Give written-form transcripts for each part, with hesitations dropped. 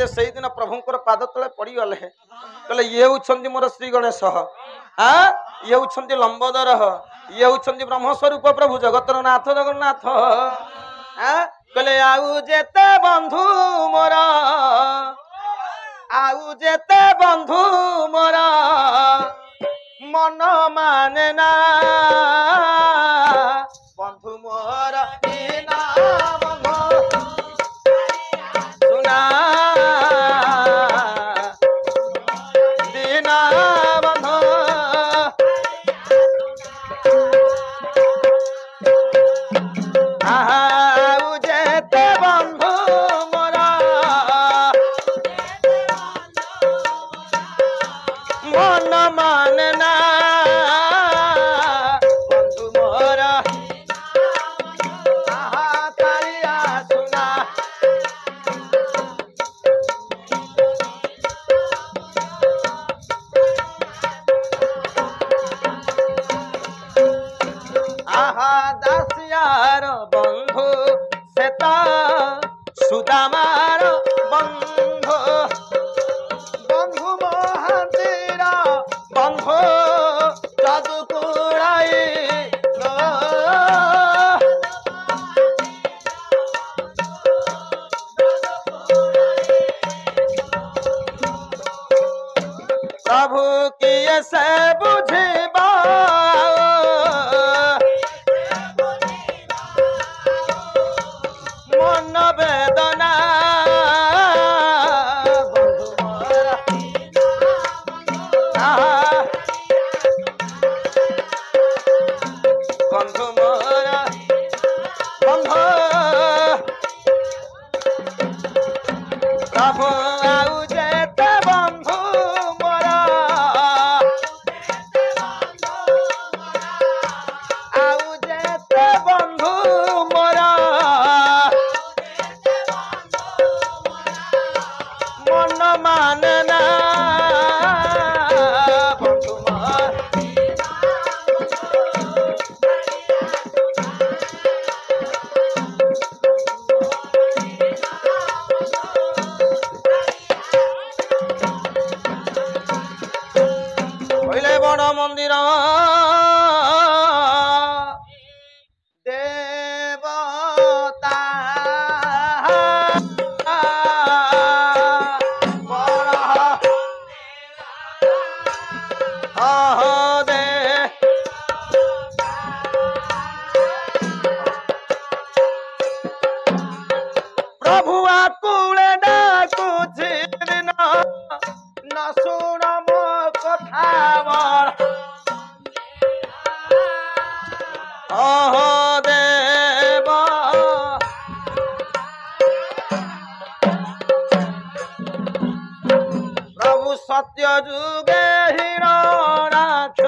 से सही दिन प्रभुंकर पाद तले पड़गले कहले ये होउछंती मोर श्री गणेश हाँ ये होउछंती लंबोदर ये होउछंती ब्रह्मस्वरूप प्रभु जगतर नाथ जगन्नाथ हाँ कहले आउ जेते बंधु मोर आउ जेते बंधु मोर मन माने ना बंधु मोर दीना बंधु सुना दीना बंधु आउ जेते बंधु मोर मन माने ना बंधु मोर कालिया सुना आहा दासियार बंधु सेता सुदामार बंधु बंधु महांतीर बंधु जादुकुड़ाई प्रभु किए से बुझिबा मन वेदना बंधु मोर बंधु मोर बंधु प्रभु आउ जेते बंधु मोर आउ जेते बंधु मोर मन माने ना बंधु मोर पहले बड़ मंदिर देवता दे प्रभु आकुले डाकुछि दिन न सुन मो कथा बर देव प्रभु सत्य जुगे हिरणाक्ष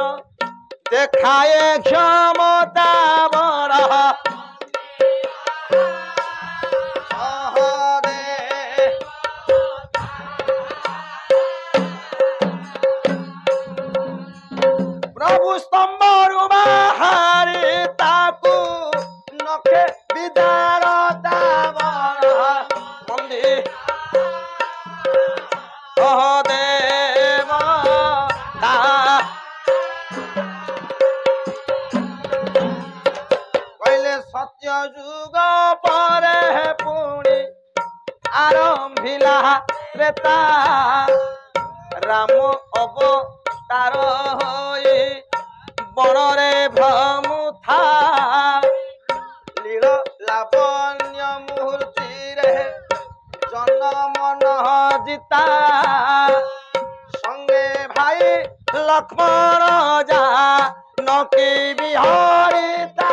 देखाए क्षमता बड़ प्रभु स्तंभरु बाहारी ताकू नखे विदार दावर मंदिर देव कहले सत्य जुग परे पुणी आरंभिला त्रेता राम अवतार होई बणरे भ्रमुथा लील लावण्य मूर्ति रे जनमन जिता संगे भाई लक्ष्मण जा नकी बिहारिता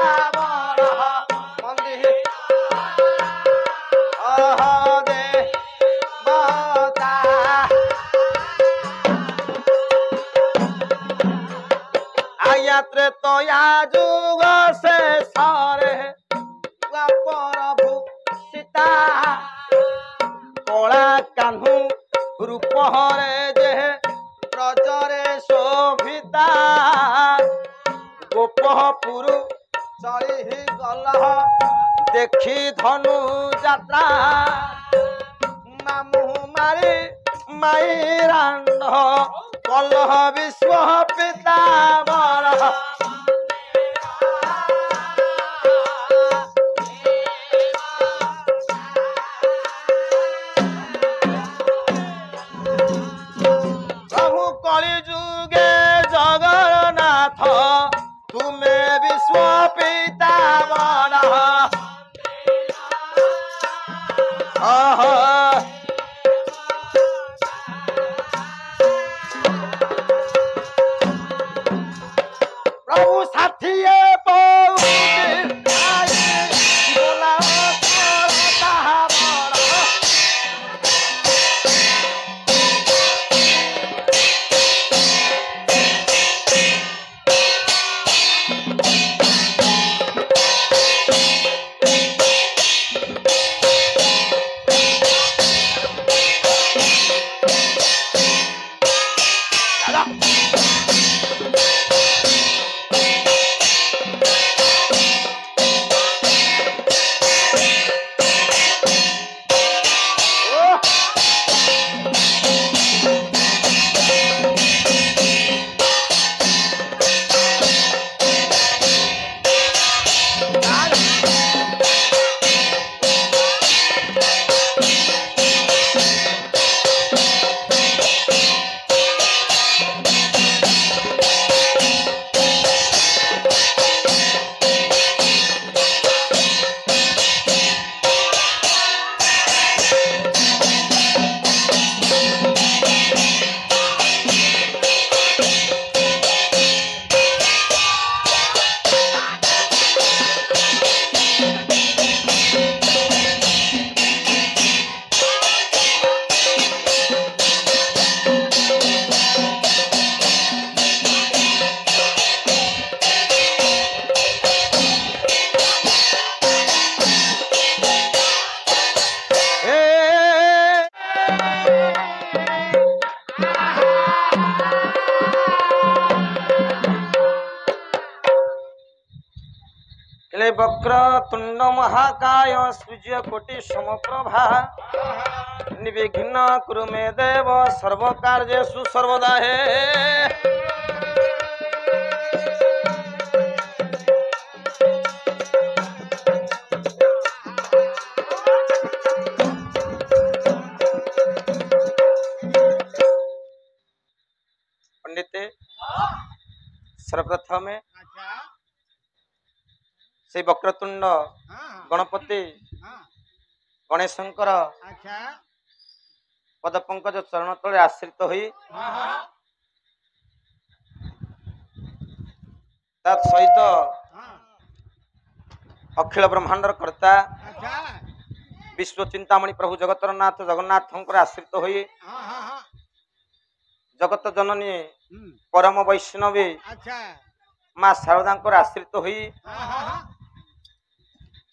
मंदिर दे बता आयात्रे तो या जुग से सारे प्रभु सीता कला कान्हू रूप हरे जे ब्रजरे शोभिता गोपपुर चली गल देखी धनु जात्रा मामू मारी माई रांड कलह विश्व पितामर प्रभु कलि जुगे जगन्नाथ तुम्हें विश्व पितामर प्रभु साथी वक्र तुंड महाकाय सूर्य कोटि समप्रभा निर्विघ्न कुरु मे देव सर्व कार्येषु सर्वदा हे पंडित सर्वप्रथम से वक्रतुंड गणपति गणेशंकर पद पंकज चरण तले आश्रित हुई सहित अखिल ब्रह्मांडर कर्ता विश्व चिंतामणि प्रभु जगतर नाथ जगन्नाथ आश्रित हुई जगत जननी परम वैष्णवी माँ शारदा आश्रित हुई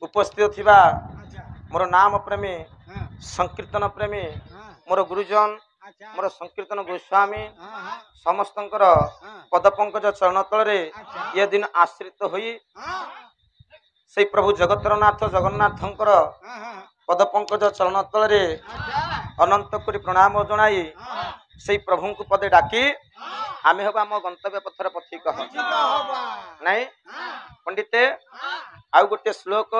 उपस्थित थिबा मोर नाम प्रेमी संकीर्तन प्रेमी मोर गुरुजन मोर संकीर्तन गोस्वामी समस्त पद पंकज चरण तल ये दिन आश्रित हुई से प्रभु जगतरनाथ जगन्नाथ पद पंकज चरण तल अनंत करी प्रणाम जनाई से प्रभु को पदे डाकी आमे हबा आम गंतव्य पथर पथिक नहीं पंडित आउ गोटे श्लोक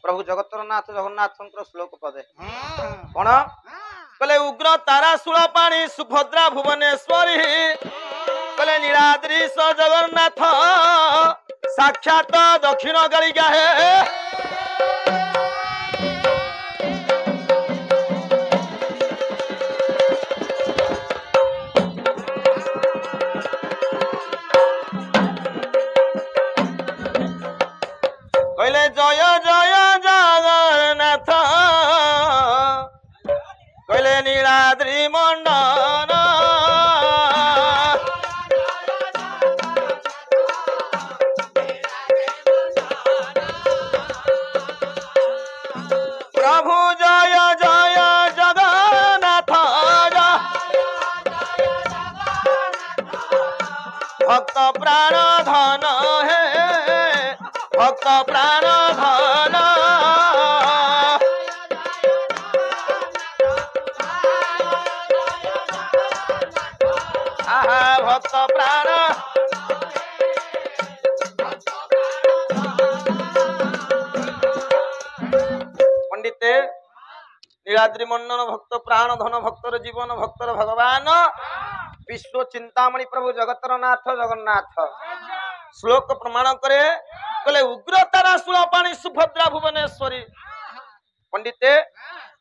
प्रभु जगतरनाथ जगन्नाथ श्लोक पदे कौन कले उग्र तारा सुल पाणी सुभद्रा भुवनेश्वरी कले नीलाद्री स जगन्नाथ साक्षात दक्षिण गलिका है जय जय जगन्नाथ कहले नीलाद्री मंडन प्रभु जय जय जगन्नाथ भक्त प्राण धन है भक्त प्राण धन भक्त प्राण पंडिते नीलाद्रि मंडन भक्त प्राण धन भक्तर जीवन भक्तर भगवान विश्व चिंतामणि प्रभु जगतर नाथ जगन्नाथ श्लोक प्रमाण करे कहले उग्र तारा सुळ पाणी सुभद्रा भुवनेश्वरी पंडिते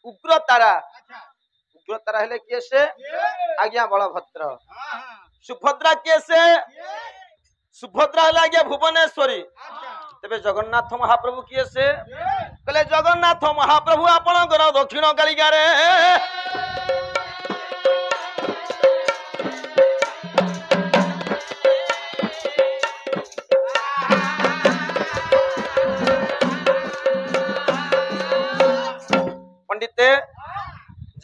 उग्र तारा हेले किए से आज्ञा बलभद्र सुभद्रा किए से सुभद्रा हेले आज्ञा भुवनेश्वरी तेबे जगन्नाथ महाप्रभु किए से कहले जगन्नाथ महाप्रभु आपणकर दक्षिण कालिका रे पंडिते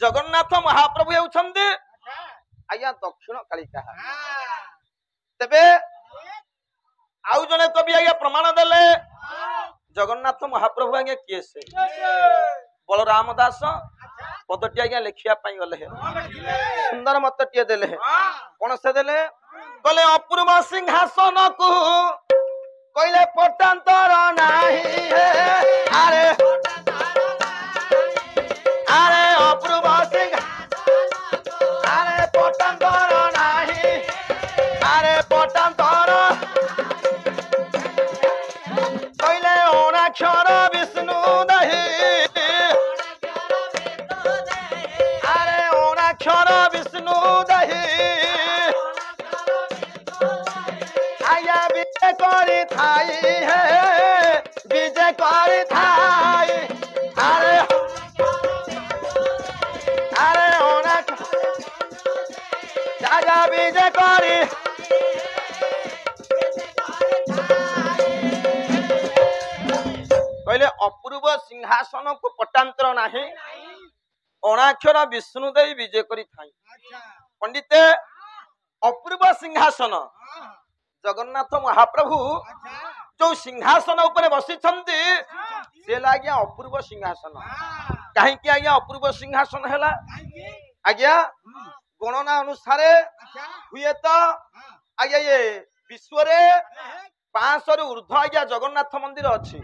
जगन्नाथ महाप्रभु होउछन्ते आज्ञा दक्षिण कालिका तेबे आउ जने कवि आज्ञा प्रमाण देले जगन्नाथ महाप्रभु आज्ञा किए से बलराम दास पदटी आज्ञा लिखिया पाई गले सुंदर मतटिए देले कोन से देले कहले अपूर्व सिंहासन को कहले पटांतर नाही है अरे अरे अपूर्व सिंहासन अरे पटांतर नाही अरे पटांतर कहले ओणाक्षर विष्णु दही अरे ओणाक्षर विष्णु दही आया विजय करी थाई है विजय करी थाई अरे अरे राजा विजय करी कहले अपूर्व सिंहासन को पटांतर नाही अणाक्षर विष्णु देई विजय करी थाई पंडिते अपूर्व सिंहासन जगन्नाथ महाप्रभु जो सिंहासन ऊपर बसी से आज्ञा अपूर्व सिंहासन कहीं आज्ञा अपूर्व सिंहासन है आज्ञा गणना अनुसार हुए तो आज्ञा ये विश्व रे 500 रु ऊर्ध्व आज्ञा जगन्नाथ मंदिर अच्छी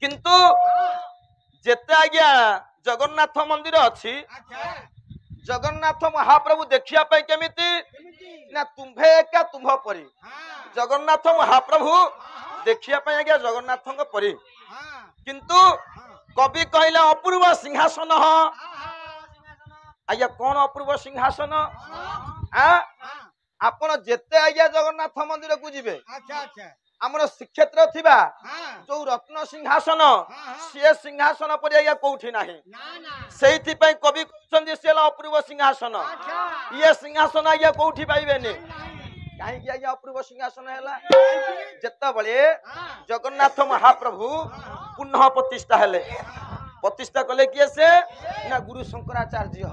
किंतु जेते आज्ञा जगन्नाथ मंदिर अच्छी जगन्नाथ महाप्रभु देखिया पाई केमिति ना तुम्भे एका तुम्भ परी जगन्नाथ महाप्रभु देखिया पाई आज्ञा जगन्नाथଙ୍କ परी किंतु कवि कहले अपूर्व सिंहासन आज्ञा कौन अपूर्व सिंहासन आपण जेते आज्ञा जगन्नाथ मंदिर को जिबे आमर श्रीक्षेत्र थिबा जो रत्न सिंहासन से सिंहासन पर आज्ञा कोठी नाही सेहिथि पई कवि कहछन से अपूर्व सिंहासन ये सिंहासन आज्ञा कोठी पाइबेनी कहीं आज्ञा अपूर्व सिंहासन हैला जेते बळे जगन्नाथ महाप्रभु पुनः प्रतिष्ठा हेले प्रतिष्ठा कले किए से ना गुरु शंकराचार्य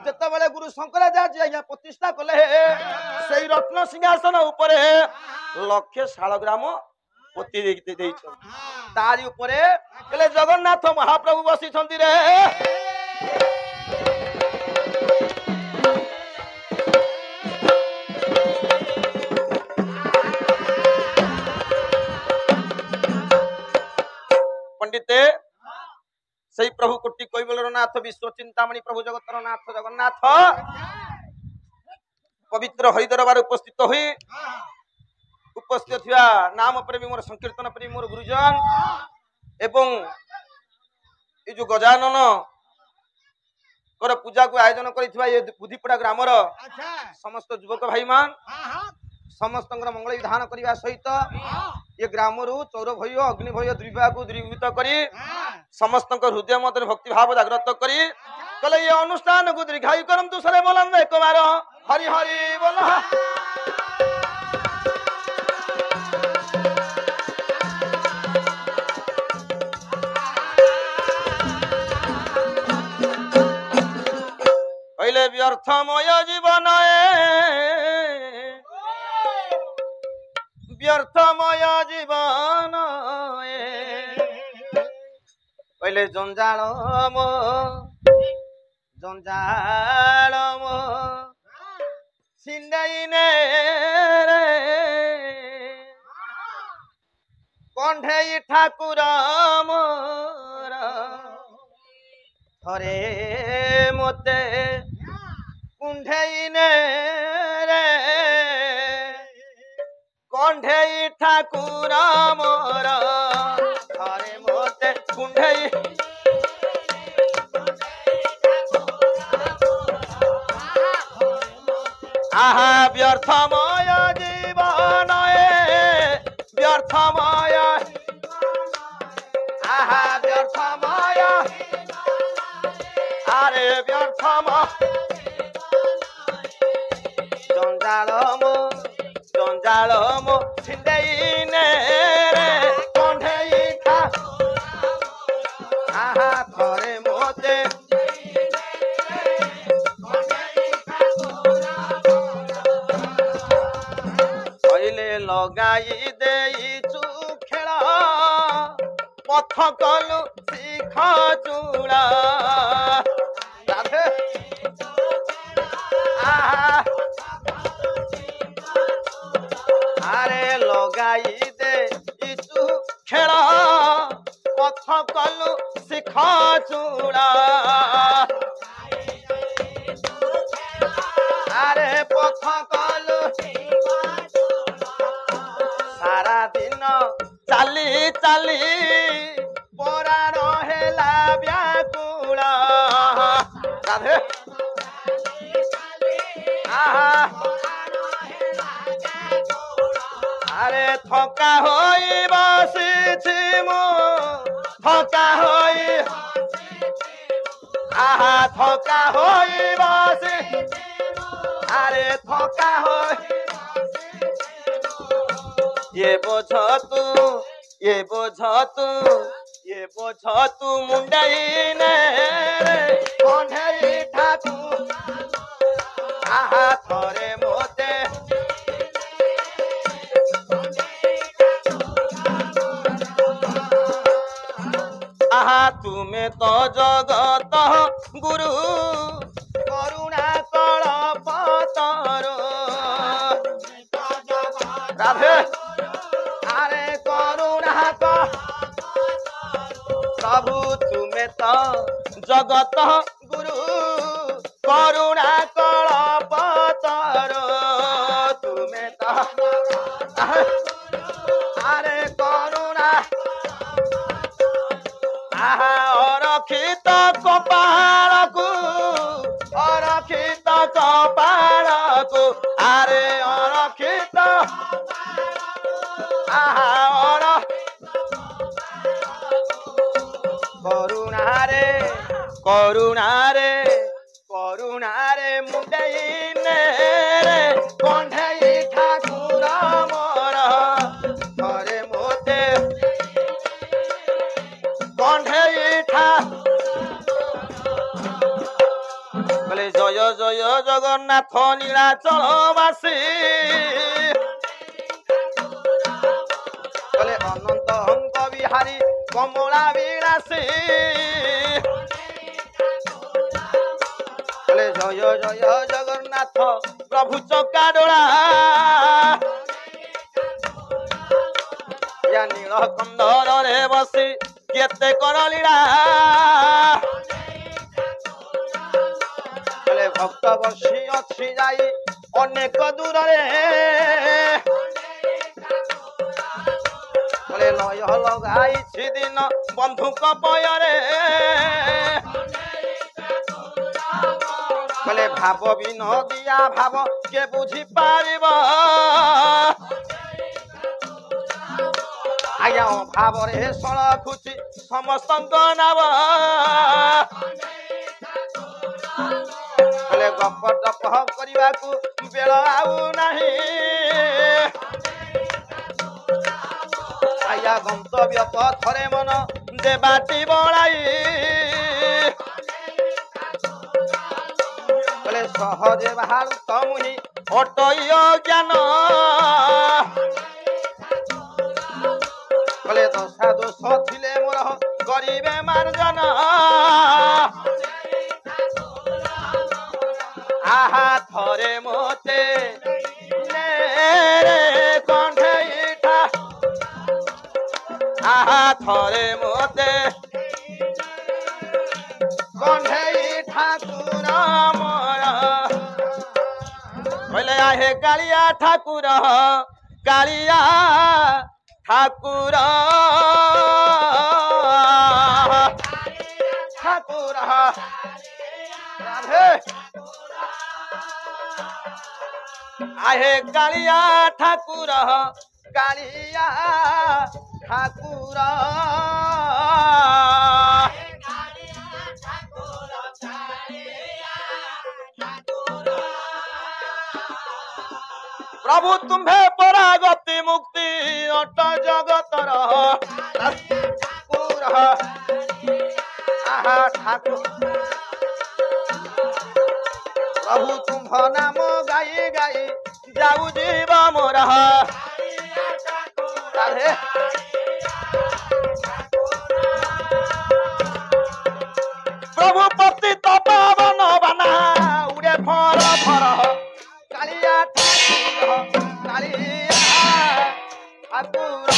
जेते बळे गुरु शंकराचार्य आज्ञा प्रतिष्ठा कले सेही रत्न सिंहासन ऊपर लक्ष्य शालग्राम पोती देई छ तारी ऊपर कहले जगन्नाथ महाप्रभु बसी छंती रे पंडिते सही प्रभु कोटि कैवल्य नाथ विश्व चिंतामणि प्रभु जगतर नाथ जगन्नाथ पवित्र हरिदरबार उपस्थित हुई उपस्थित थिया नाम प्रेमी मोर संकीर्तन प्रेमी मोर गुरुजन एवं ये जो गजानन कर पूजा को आयोजन करिथिबा ये बुद्धिपड़ा ग्रामर समस्त युवक भाई मान समस्त मंगल विधान करने सहित ये ग्राम चौर भय अग्नि भय द्विभा को द्विभूत करी समस्त हृदय मध्य भक्ति भाव जागृत करी कले ये अनुष्ठान को दीर्घायु करंतु सरे बोलन एक बार हरि हरि बोल पहले व्यर्थमय जीवन व्यर्थमय जीवन पहले जंजाल छिंडाइने कंढेई ठाकुर मोर थरे मते कुंढेइने रे कंढेई ठाकुर मोर थरे मते कुंढेई आहा व्यर्थमय जीवन व्यर्थमय आहा व्यर्थमय अरे व्यर्थमय जंजाल मो छिंडेइने रे कंढेई आहा थरे मोते लगाई देइचु खेल पथ कलु शिख चूड़ा अरे लगाई देइचु खेल पथ कलु शिख चूड़ा अरे पथ कलु सारा दिन चाली चाली पराण हेला व्याकुल अरे थका होई बसिछि मु थका होई आहा थका होई बसि अरे थका होई ये बोझ तू मुंडाइने कंढेई ठाकुर आहा थरे मोते आहा तुम्हें तो जगत गुरु करुणा कल्पतरु राधे अरे करुणा प्रभु तुम्हें तो जगत गुरु करुणा कल्पतरु तुम्हें तो अरे करुणा आहा अरक्षित कपालकु अरक्षित कपालकु अरे अरक्षित करुणारे करुणारे मुंडाइने कंढेई ठाकुर मोर थरे मोते कंढेई बोले जय जय जगन्नाथ नीलाचलवासी बोले अनंत अंक बिहारी कमला विलासी बोले जय जय जगन्नाथ प्रभु चकाडोला या नीलकंदर रे बसी केते करलीला बोले भक्त बसी अच्छी जाई अनेक दूर रे बोले लय लगाई दिन बंधुक पयरे बोले भाव भी न दिया भाव के बुझी पारिब आज्ञा भाव रे सलखुची समस्त नाव बोले गप टप करने को बेल आउ नहीं आया गंतव्य पथरे मन देबाटी बड़ाई बोले सहजे बाहर तमुही अटय ज्ञान बोले दशा दोष थिले मोर गरीबे मार्जन आहा थरे मोते हे कालिया ठाकुर कालिया ठाकुर ठाकुर राधे आहे कालिया ठाकुर कालिया ठाकुर प्रभु तुम्हें परागति मुक्ति अट जगतर ठाकुर ठाकुर प्रभु तुम नाम गाई गाई जाऊ जीव मोर राधे प्रभु पति पावन बना उड़े फर फर कालिया ठाकुर कालिया ठाकुर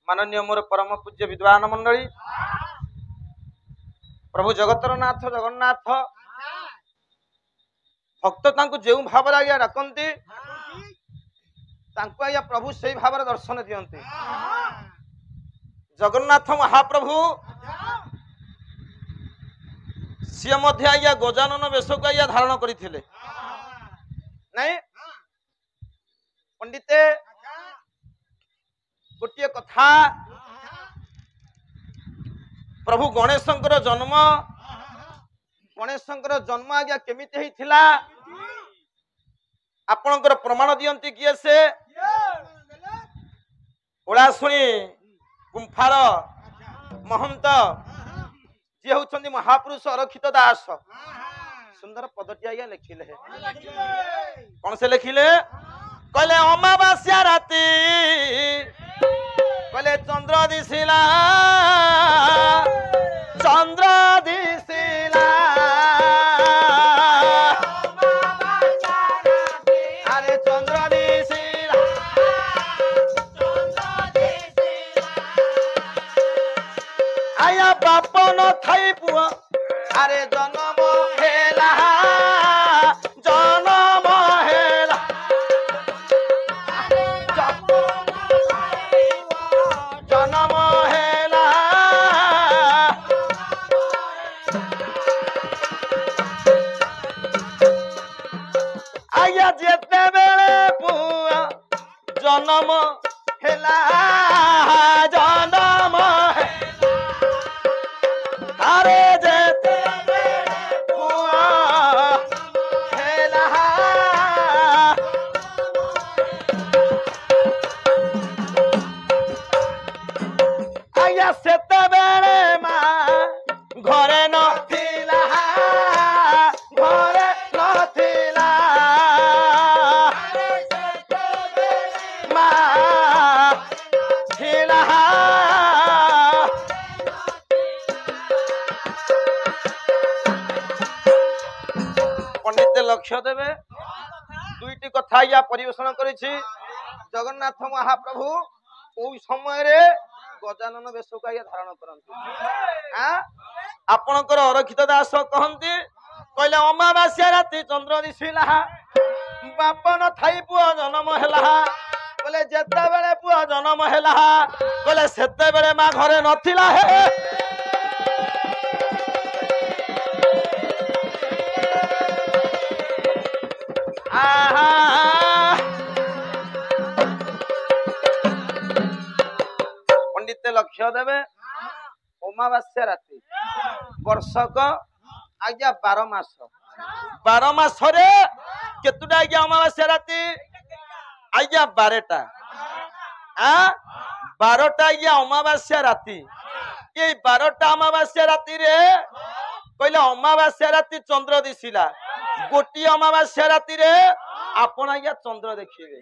माननीय मोर परम पूज्य विद्वान मंडली प्रभु जगतर नाथ जगन्नाथ भक्त तांको जो भाव आज्ञा डाकती आज्ञा प्रभु से भाव दर्शन दियंती जगन्नाथ महाप्रभु सी आज्ञा गजानन वेश को आज्ञा धारण करते नहीं पंडिते गोटे कथा प्रभु गणेशंकर जन्म आज्ञा केमिति हेइथिला आपणकर प्रमाण दियंती किए से ओलाशुणी गुंफार महंत जी होउछंदी महापुरुष अरक्षित दास सुंदर पदटी आज्ञा लिखिले कौन से लिखिले कहले अमावास्या राती कहले चंद्र दिसिला अरे चंद्र दिसिला आया बाप न थाई पुआ अरे जन्म हेला जन्म हेला आया जेते बेले पुआ जन्म हेला जन्म अरे जेते पुआ हेला आया सेते बेले मा घरे नथिला मा थिला पंडित लक्ष्य देवे दुईटी कथा या परिवेषण करिछि जगन्नाथ महाप्रभु कोई समय रे गजानन वेशक आज्ञा धारण करंती आपणकर अरक्षित दास कहंती कहले अमावास्या राति चंद्र दिसिला बाप न थाई पुआ जन्म हेला कहले जेते बेले पुआ जन्म हेला कहले सेते बेले मा घरे नथिला हे पंडित लक्ष्य देवे अमावास्या राति वर्षक आज्ञा 12 मास केतुटा आज्ञा अमावास्या राति आज्ञा 12टा 12टा आज्ञा अमावास्या राति ये 12टा अमावास्या राति रे कहले अमावास्या राति चंद्र दिसिला गोटी अमावास्या राति रे आपण आज्ञा चंद्र देखिबे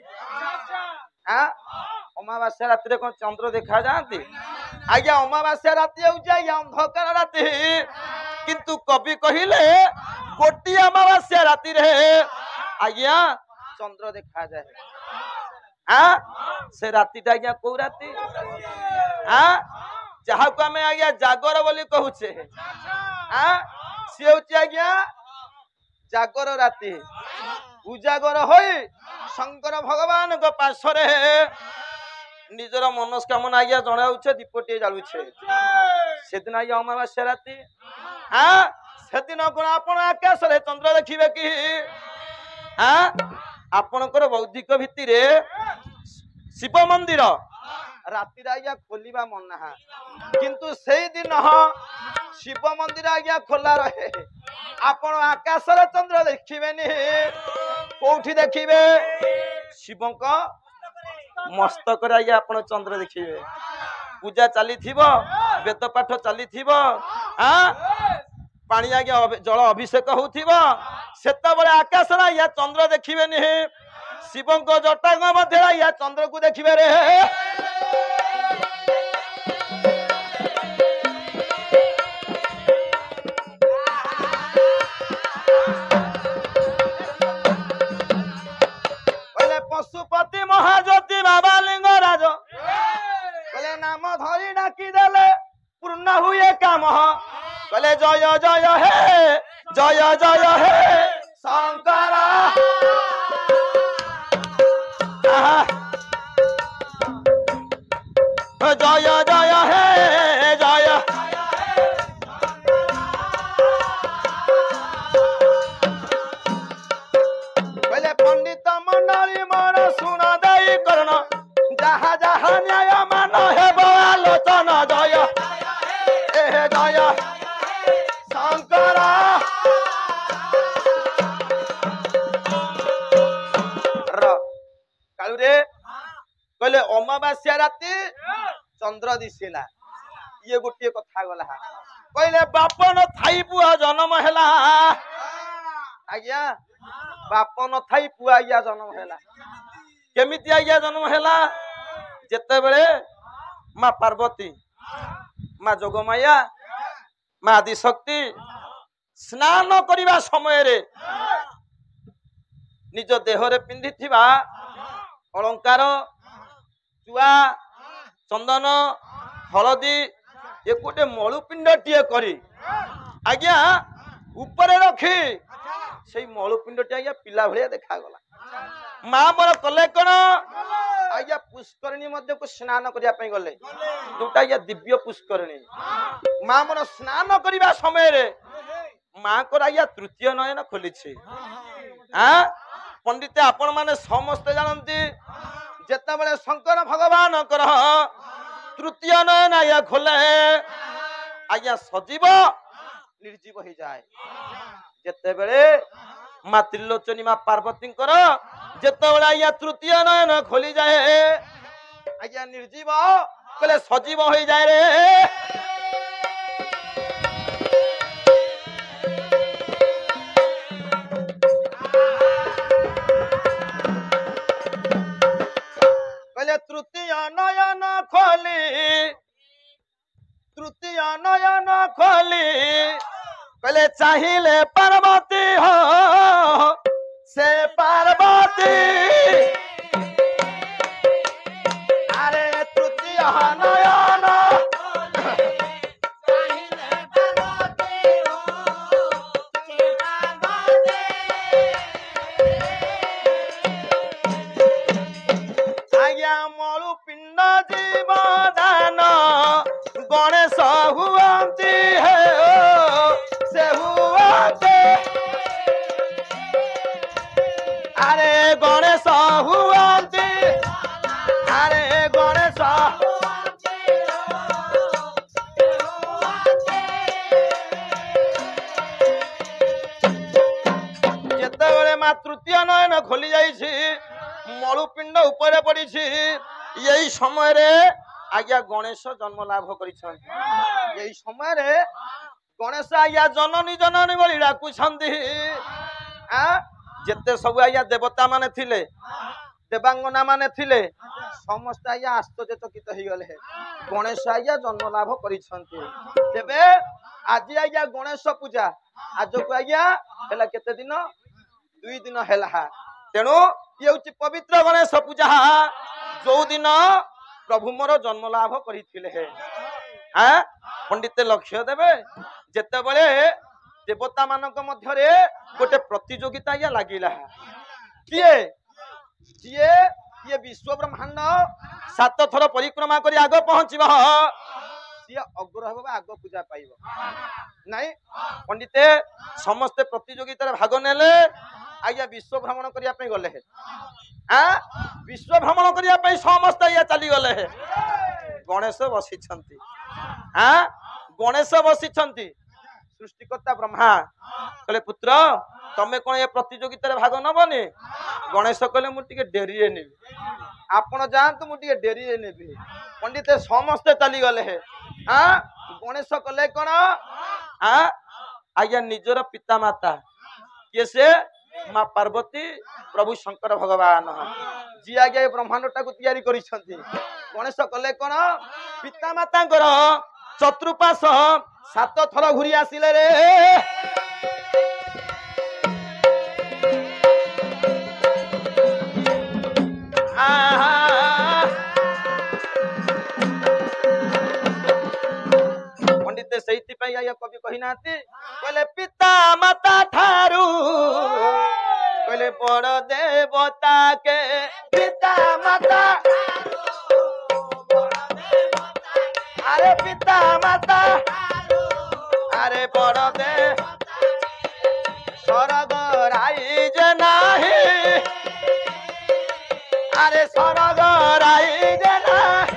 अमावास्या राति रे कोन चंद्र देखा जाती आज्ञा अमावास्या राति होउछ आज्ञा अंधकार राति किंतु कवि कहिले गोटी अमावास्या राति रे आज्ञा चंद्र देखा जाए से रातिटा आज्ञा को राति जहाँ को आमे आज्ञा जागर बोली कहूचे सी होउछ आज्ञा जागर राति उजागर होई शंकर भगवान को पार्श्वरे निजर मनस्कामना आज्ञा जनाउछे दीपटी जालुछे सेदिन आज्ञा अमावास्या राति सेदिन कोन आपण आकाश रे चंद्र देखिबे कि आपणकर बौद्धिक भित्तिरे शिव मंदिर राति आज्ञा खोलिबा मना किंतु सेई दिन शिव मंदिर आज्ञा खोला रहे आपण आकाश रे चंद्र देखिबेनी कोठी देखिबे शिवंक मस्तक रे आज्ञा आपण चंद्र देखिबे पूजा चली थिबो वेद पाठ चली थिबो पानी आज्ञा जल अभिषेक होउथिबो सेता बळे आकाश रे आज्ञा चंद्र देखिबेनी शिवंक जटांग मध्ये आज्ञा चंद्र को देखिबे रे पशुपति महाज्योति बाबा लिंगराज कहले नाम धरी डाकी देले पूर्ण हुए काम कहले जय जय हे शंकर जय जय हे जय कहले पंडित मंडली मन सुन दई करण जहा जहा न्याय मान हेब आलोचन जय हे कहले अमावास्या राति चंद्र दिशिला ये गोटे कथा गला कहले बाप न थाई पुआ जन्म हैला आज्ञा बाप न थाई पुआ आज्ञा जन्म हैला केमिति आज्ञा जन्म हैला जेते बेले माँ पार्वती माँ जोगमाया माँ आदिशक्ति स्नान करिबा समय रे निज देहरे पिंधिथिबा अलंकार चुआ चंदन हलदी ये गोटे मलुपिंड टीए करी आज्ञा ऊपर रखी से मलुपिंड टी आज्ञा पिला भलिया देखा गला माँ मोर कले कौन आज्ञा पुष्करणी मध्य को स्नान करिया पई गले जोटा आज्ञा दिव्य पुष्करणी माँ मोर स्नान करिबा समय रे माँ को आज्ञा तृतीय नयन खोली हाँ पंडित आपण माने समस्त जानती जेते बेले शंकर भगवान कर तृतीय नयन आज्ञा खोले आज्ञा सजीव निर्जीव हो जाए जेते बेले माँ त्रिलोचनी माँ पार्वती जेते बेले आज्ञा तृतीय नयन खोली जाए आज्ञा निर्जीव कहले सजीव हो जाए रे तृतीय नयन खोली कहले चाहिए पार्वती हो से पार्वती अरे तृतीय नयन आज्ञा मलु पिंड जीवदान गणेश हुआंती है से हुआंते अरे गणेश हुआंती अरे गणेश जेते माँ तृतीय नयन खोली जाइछि मलुपिंड ऊपर पड़ी यही समय रे आज्ञा गणेश जन्म लाभ कर समय रे गणेश आज्ञा जननी जननी बोली डाकुछंती जेते सब आज्ञा देवता माने थिले देवांगना माने थिले समस्त आज्ञा आश्चर्यचकित हो गले गणेश आज्ञा जन्म लाभ करे आज आज्ञा गणेश पूजा आज को आज्ञा हैला केते दिन 2 दिन हैला तेणु ये हूँ पवित्र गणेश पूजा जो दिन प्रभु मोर जन्म लाभ करते पंडित लक्ष्य देवे जेते बड़े देवता मानक मध्य गोटे प्रतियोगिता या लगिला किए किए ये विश्व ब्रह्मांड 7 थर परिक्रमा करी आग पहुंचब सी अग्र हम आग पूजा पाइब नाई पंडित समस्ते प्रतियोगिता भाग नेले आज्ञा विश्व भ्रमण करने गले विश्व भ्रमण करने समस्त आज्ञा चली गले गणेश बसी गणेश बसी सृष्टिकर्ता ब्रह्मा कहले पुत्र तमें कौन ये प्रतियोगिता भाग नबनी गणेश कहले मुझे डेरी ने आपण जातु मुझे डेरी ने पंडित समस्ते चली गले गणेश कहले कौन आज्ञा निजर पिता माता किए से माँ पार्वती प्रभु शंकर भगवान जी आज्ञा ब्रह्मांड टाक तैयारी करिसंती गणेश कले कौन पिता माता चतुर्पाश 7 थर घूरी आसिले रे पंडित से कवि कही ना कहले पिता माता ठारू कहले बड़ देवता के पिता माता अरे पिता माता अरे बड़ दे स्वर्ग राइज नाही अरे स्वर्ग राइज नाही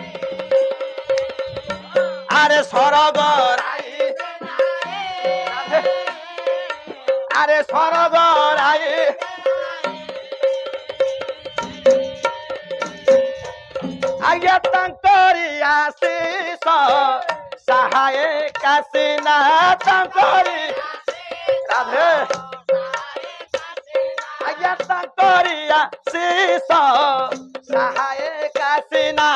अरे स्वर्ग अरे स्वर्ग राई आज्ञा तांकरी आशीष सहाय काशीना तांकरी राधे आज्ञा तांकरी आशीष सहाय काशीना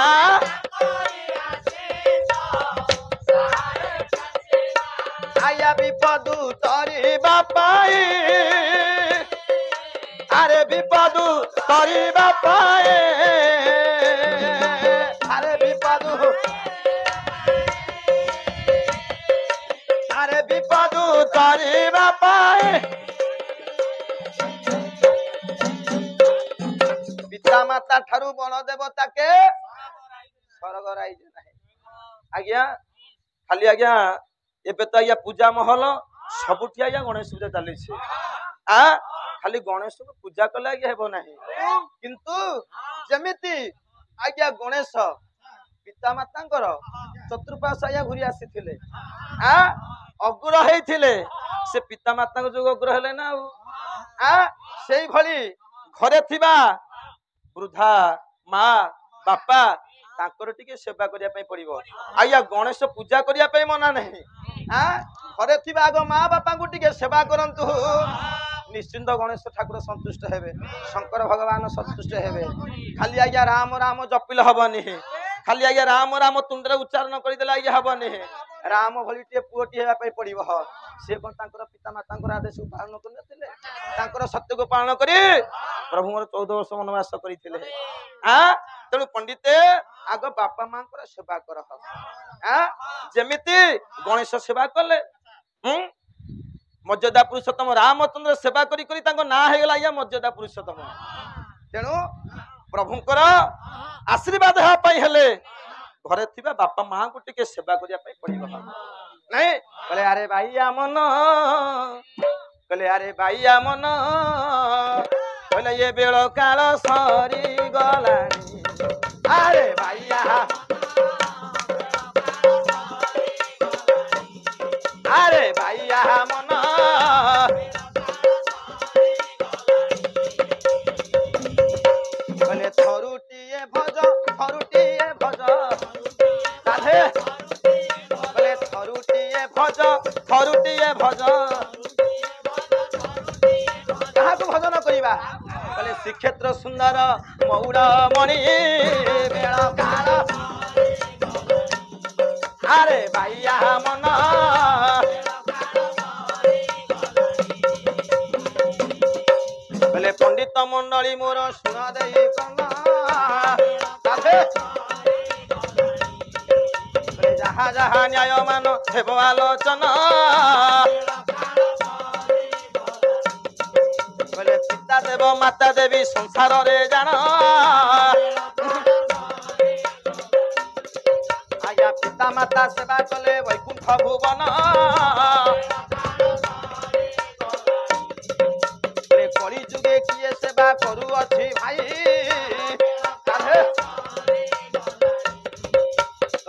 आया विपदु तरिबा पाई अरे विपदु तरिबा पाए अरे विपदु तरिबा पाए पिता माता ठारू बण देवता के स्वर्ग राइज नाही आज्ञा खाली आज्ञा एबे तो आज्ञा पूजा महल सबुठी आज्ञा गणेश पूजा चली खाली गणेश को पूजा कले आज्ञा हेबो नाही किंतु जेमिति आज्ञा गणेश पिता मातांकर चतुर्पाश आज्ञा घुरी आसीथिले अग्र हेइथिले से पिता माता को जो अग्र हेले ना सेई भली घरे थिबा वृद्धा माँ बापा तांकर टिके सेवा करिया पई पड़िबो आज्ञा गणेश पूजा करिया पई मना नहीं घरे थिबा आगो माँ बापा को टिके सेवा करंतु निश्चिंत गणेश ठाकुर संतुष्ट हेबे शंकर भगवान संतुष्ट हेबे खाली आज्ञा राम राम जपिल हबनी खाली आज्ञा राम राम तुंडरे उच्चारण करिदेला आज्ञा हबनी राम भली टे पुओटी हेबा पई पड़िबो से कोन तांकर पिता मातांकर आदेश पालन करनथिले तांकर सत्य को पालन करी प्रभु मोर 14 वर्ष वनवास करिथिले तेणु पंडिते आग बापा मां सेवा कर जेमिति गणेश सेवा कले मर्यादा पुरुषोत्तम रामचंद्र सेवा करी करी तांको ना हे गेला या मर्यादा पुरुषोत्तम तेणु प्रभुंकर आशीर्वाद हेबा पई हेले घरे थिबा बापा मां को टिके सेवा करिया पई पड़िबो नहीं कहले अरे भाईया मन कहले अरे भाईया मन कहले ये बेल काल सरी गलानी अरे भाईया अरे भाईया मन कहले थरुटिए भज राधे कहले थरुटिए भज काहाको भजन करिबा कहले श्रीक्षेत्र सुंदर मौड़ मणि बेल काल अरे भाईया मन कहले पंडित मंडली मोर सुन देई कना जहा जहा न्याय मान हेब आलोचना कहले पिता देव माता देवी संसार रे जान आज्ञा पिता माता सेवा कले वैकुंठ भुवन कली जुगे किए सेवा करू अछि भाई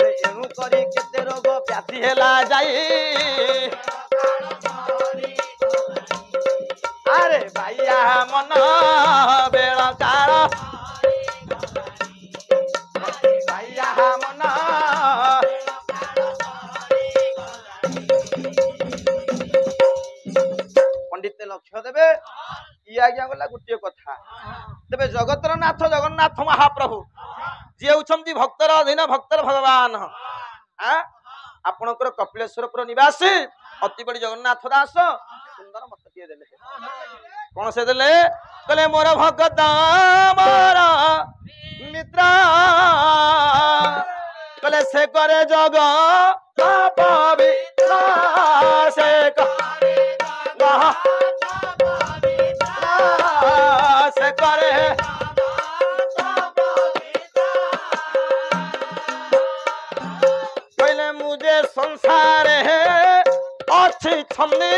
एणु करी केते रोग व्याधि हेला जाई अरे भाईया मन बेल काल भाईया मन पंडित लक्ष्य देवे ये आज्ञा गला गोटे कथा तेबे जगतर नाथ जगन्नाथ महाप्रभु जी होउछंती भक्तर अधीन भक्तर भगवान आपणकर कपिलेश्वरपुर निवासी अति बड़ी जगन्नाथ दास सुंदर मतटिए देले कौन से देले कहले मोर भगत मोर मित्र कहले से करे जग पवित्र से करे से करे कहले मुझे संसार है अच्छी छन्नी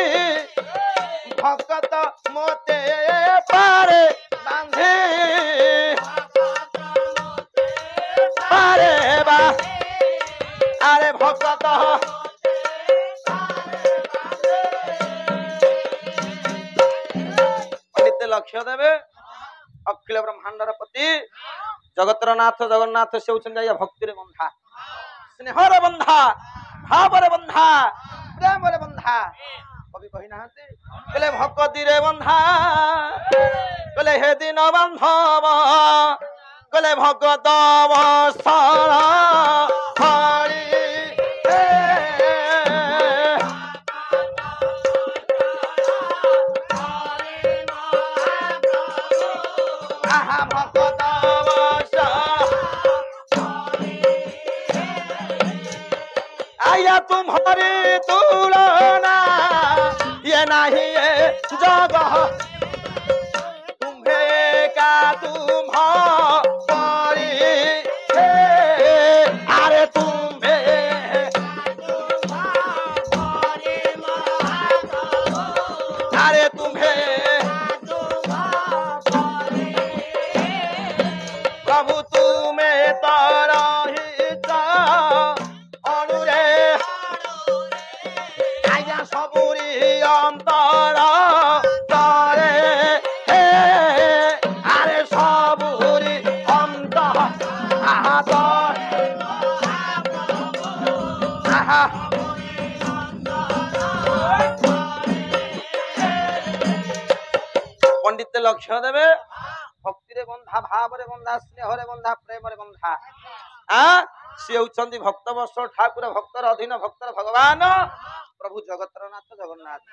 भगत मोते पारे बांधे पारे बा अरे भगत पंडित लक्ष्य देवे अखिल ब्रह्मांडर पति जगतर नाथ जगन्नाथ से होउछन आज्ञा भक्ति रे बंधा स्नेहर बंधा भाव रे बंधा प्रेम रे बंधा कवि कहि नाहते कहले भक्ति रे बंधा कहले हे दिन बंधव कहले भगत बसर हरि आहा भगत आया तुम्हारी तुलना ये नहीं ये जगह तुम्हें का तुम परी अरे तुम्हें अरे तुम्हें प्रभु तुम्हें तरही सबुरी अंतर तारे अरे सबुरी अंतर पंडित लक्ष्य देवे भक्ति रे बंधा भाव रे बंधा स्नेह रे बंधा प्रेम रे बंधा सी होउछंती भक्त वर्ष ठाकुर भक्तर अधीन भक्तर भगवान प्रभु जगतर नाथ जगन्नाथ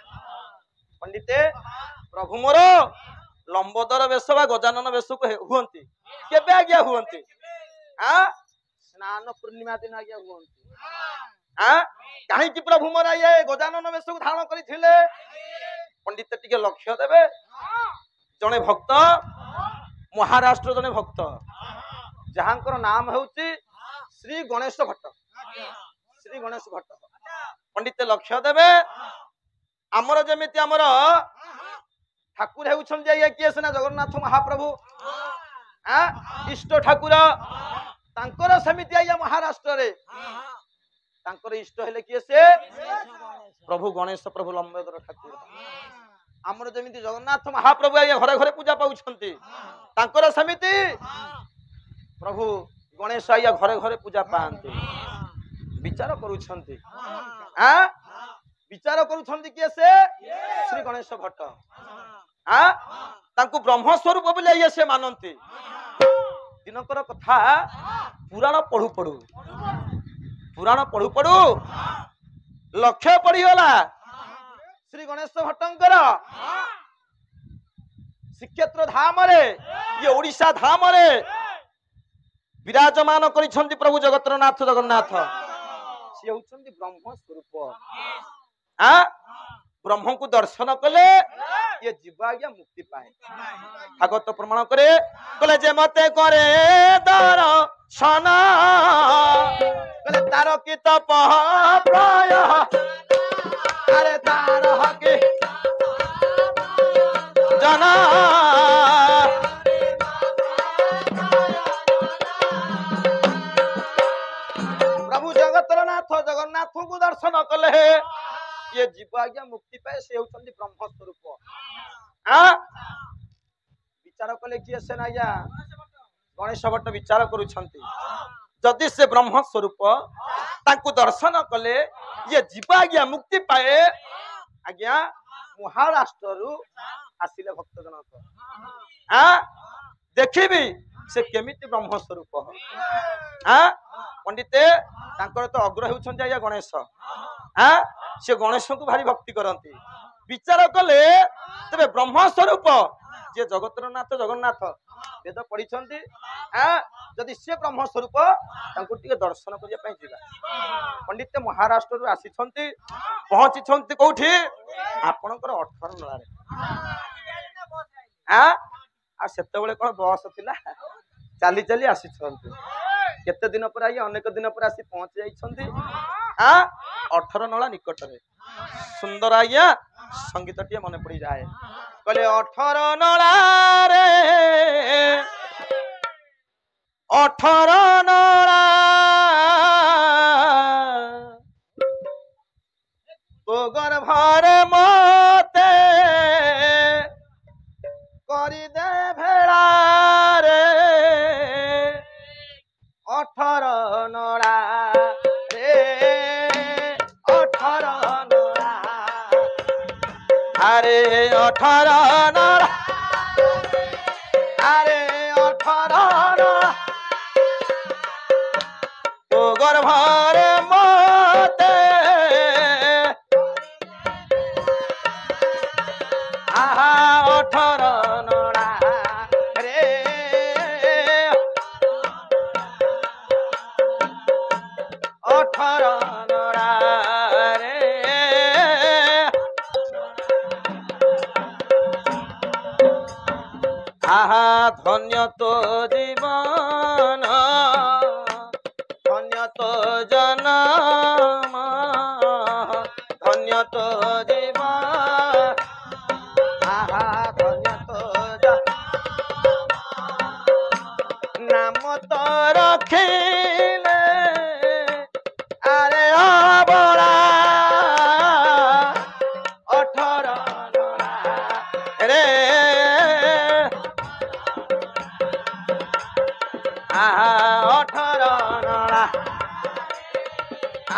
पंडिते प्रभु मोर लंबोदर बेश बा गजानन बेश हुअंती केबे आज्ञा हुअंती स्नान पूर्णिमा दिन आज्ञा हुअंती कहीं कि प्रभु मोर ये गजानन बेश को धारण करथिले पंडित टिके लक्ष्य देवे जने भक्त महाराष्ट्र जने भक्त जहांकर नाम हेउची श्री गणेश भट्ट श्री गणेश भट्ट पंडित लक्ष्य देवे आमर जमिति आमर ठाकुर हेउछन जे किए सेना जगन्नाथ महाप्रभु इष्ट ठाकुर तांकर समिति आया महाराष्ट्र रे तांकर इष्ट हेले किए से प्रभु गणेश प्रभु लंबोदर ठाकुर आमर जमिति जगन्नाथ महाप्रभु आया घरे घरे पूजा पाउछंती तांकर समिति प्रभु गणेश आया घरे घरे पूजा पाआंती विचार करूछंती विचार करूछंती किए से श्री गणेश भट्ट तांकु ब्रह्म स्वरूप बोले ये से मानंती दिनकर कथा पुराण पढ़ु पढ़ु लक्ष्य पड़ीगला श्री गणेश भट्टंकर श्रीक्षेत्र धाम रे ये ओडिशा धाम रे विराजमान करिछंती प्रभु जगतर नाथ जगन्नाथ सी होउछंती ब्रह्म स्वरूप ब्रह्म को दर्शन कले ये जीव आज्ञा मुक्ति पाए भागवत प्रमाण करे कले जे मते करे दर्शन कले तार की तप प्राय अरे तार हके जना प्रभु जगतर नाथ जगन्नाथ को दर्शन कले ये जीव आज्ञा मुक्ति पाए से होउछंती ब्रह्म स्वरूप विचार कले किए से ना गणेश भट्ट विचार करूछंती जदि से ब्रह्म स्वरूप तांकु दर्शन कले ये जीव आज्ञा मुक्ति पाए आज्ञा महाराष्ट्र रु आसिले भक्त जनक देखिबी से केमिति ब्रह्म स्वरूप पंडिते तांकर तो अग्र होउछंती आज्ञा गणेश से गणेश को भारी भक्ति करती विचार कले तबे ब्रह्म स्वरूप जे जगतर नाथ जगन्नाथ वेद पढ़ी जदि से ब्रह्म स्वरूप दर्शन करने पंडित महाराष्ट्र रु आसी पहुंची कौटी आपणकर 18 नला सेतबेले कौन बस थिला चली चली आसी केते दिन पर आई अनेक दिन पर आसी पहुंच जाइछंती 18 नला निकट रे सुंदर आज्ञा संगीत टी मन पड़ी जाए कहले 18 नला रे 18 नला तो गर्भर मते करी दे भेड़ा रे 18 ନଳା रे 18 ନଳା আরে 18 নড়া আরে 18 নড়া তো গর্ভরে মতে আহা 18 নড়া রে 18 নড়া রে আহা ধন্য তো জীবন ধন্য তো জনম ধন্য তো জীবন আহা ধন্য তো নাম তো রখিলে আরে অবলা 18 নড়া রে আহা 18 নড়া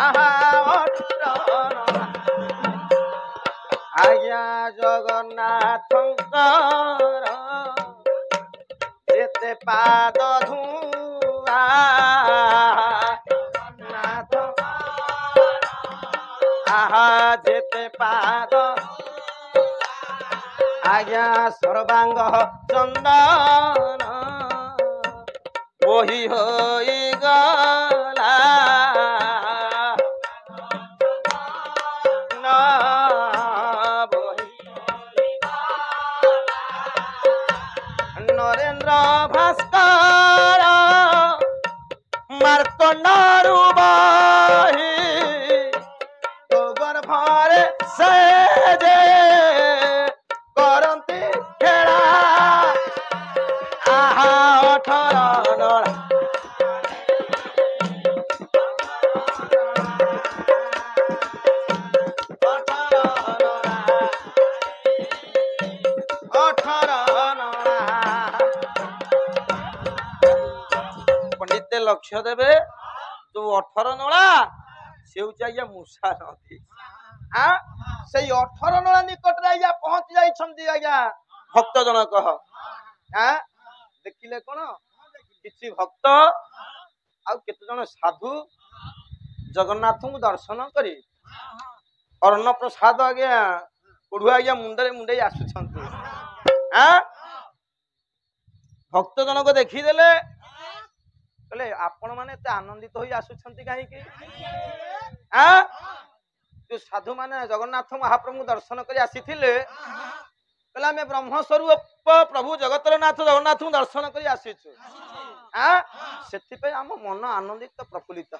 আহা 18 নড়া আজ্ঞা জগন্নাথଙ୍କର যেতে পাদ ধুয়া নাথ আহা যেতে পাদ আজ্ঞা সর্বাঙ্গ চন্দন বহি হই গলা না বহি নরেন্দ্র ভাস্কর মার্কণ্ডରୁ বহি তো গর্ভরে ସେ ଯେ କରନ୍ତି ଖେଳା ଆହା 18 ନଳା ପଣ୍ଡିତେ ଲକ୍ଷ୍ୟ ଦେବେ ଯୋଉ 18 ନଳା ସେ ହଉଛି ଆଜ୍ଞା ମୂଷା ନଦୀ ସେଇ 18 ନଳା ନିକଟରେ ଆଜ୍ଞା ପହଞ୍ଚି ଯାଇଛନ୍ତି ଆଜ୍ଞା ଭକ୍ତ ଜଣକ ଦେଖିଲେ କଣ କିଛି ଭକ୍ତ ଆଉ କେତେ ଜଣ ସାଧୁ ଜଗନ୍ନାଥଙ୍କୁ ଦର୍ଶନ କରି ଅନ୍ନ ପ୍ରସାଦ ଆଜ୍ଞା କୋଢୁ ଆଜ୍ଞା ମୁଣ୍ଡରେ ମୁଣ୍ଡେଇ ଆସୁଛନ୍ତି ଭକ୍ତ ଜଣକ ଦେଖିଦେଲେ କହିଲେ ଆପଣ ମାନେ ଏତେ ଆନନ୍ଦିତ ହୋଇ ଆସୁଛନ୍ତି କାହିଁକି ଯୋଉ ସାଧୁ ମାନେ ଜଗନ୍ନାଥ ମହାପ୍ରଭୁଙ୍କୁ ଦର୍ଶନ କରି ଆସିଥିଲେ କହିଲେ ଆମେ ବ୍ରହ୍ମସ୍ୱରୂପ ପ୍ରଭୁ ଜଗତର ନାଥ ଜଗନ୍ନାଥଙ୍କୁ ଦର୍ଶନ କରି ଆସିଛୁ ସେଥିପାଇଁ ଆମ ମନ ଆନନ୍ଦିତ ପ୍ରଫୁଲ୍ଲିତ